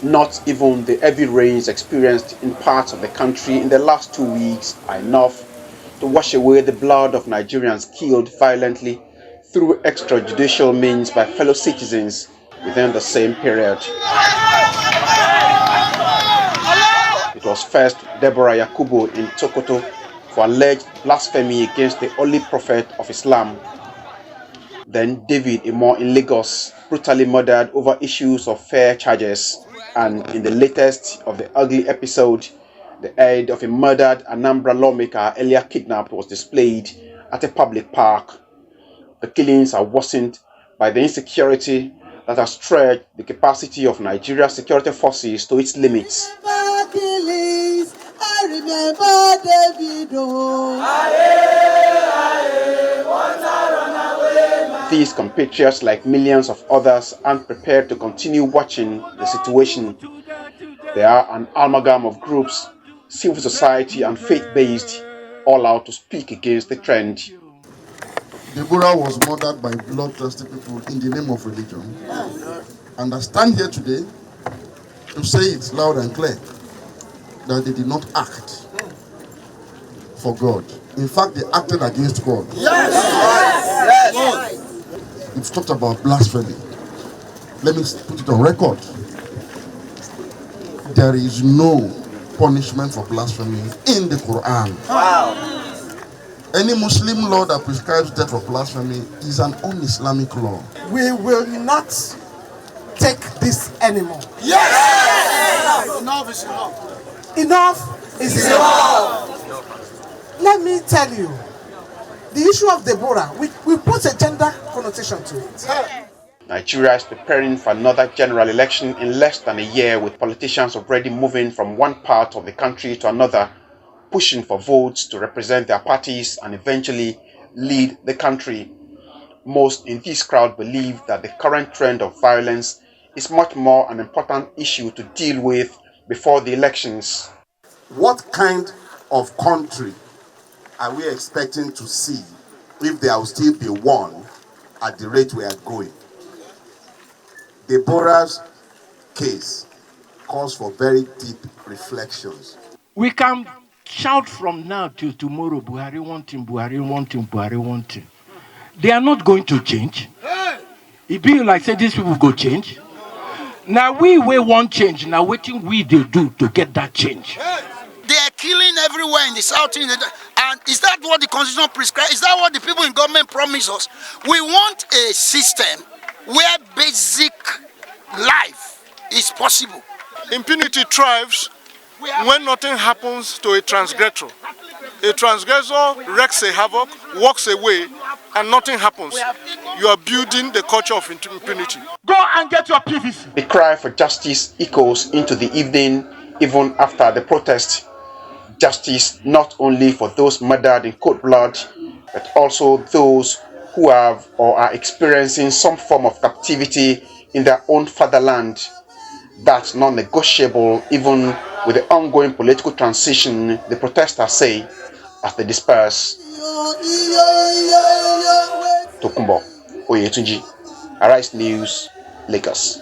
Not even the heavy rains experienced in parts of the country in the last 2 weeks are enough to wash away the blood of Nigerians killed violently through extrajudicial means by fellow citizens within the same period. It was first Deborah Yakubu in Sokoto for alleged blasphemy against the Holy Prophet of Islam. Then David Imo in Lagos, brutally murdered over issues of fair charges. And in the latest of the ugly episode, the head of a murdered Anambra lawmaker earlier kidnapped was displayed at a public park. The killings are worsened by the insecurity that has stretched the capacity of Nigeria's security forces to its limits. I remember David. These compatriots, like millions of others, aren't prepared to continue watching the situation. They are an amalgam of groups, civil society and faith-based, all out to speak against the trend. Deborah was murdered by bloodthirsty people in the name of religion. And I stand here today to say it loud and clear that they did not act for God. In fact, they acted against God. Yes. We've talked about blasphemy. Let me put it on record. There is no punishment for blasphemy in the Quran. Wow. Any Muslim law that prescribes death for blasphemy is an un-Islamic law. We will not take this anymore. Yes! Enough is enough. Enough is enough. Let me tell you, the issue of Deborah, we put a gender connotation to it. Nigeria is preparing for another general election in less than a year, with politicians already moving from one part of the country to another, pushing for votes to represent their parties and eventually lead the country. Most in this crowd believe that the current trend of violence is much more an important issue to deal with before the elections. What kind of country are we expecting to see if there will still be one at the rate we are going? Deborah's case calls for very deep reflections. We can shout from now till tomorrow, Buhari want him, Buhari want him, Buhari want him. They are not going to change. It be like say these people go change. Now we want change. Now waiting we they do to get that change. They are killing everywhere in the south. And is that what the constitution prescribes? Is that what the people in government promise us? We want a system where basic life is possible. Impunity thrives when nothing happens to a transgressor. A transgressor wreaks a havoc, walks away, and nothing happens. You are building the culture of impunity. Go and get your PVC. The cry for justice echoes into the evening even after the protest. Justice not only for those murdered in cold blood, but also those who have or are experiencing some form of captivity in their own fatherland. That's non-negotiable even with the ongoing political transition, the protesters say as they disperse. Tokumbo Oyetunji, Arise News, Lagos.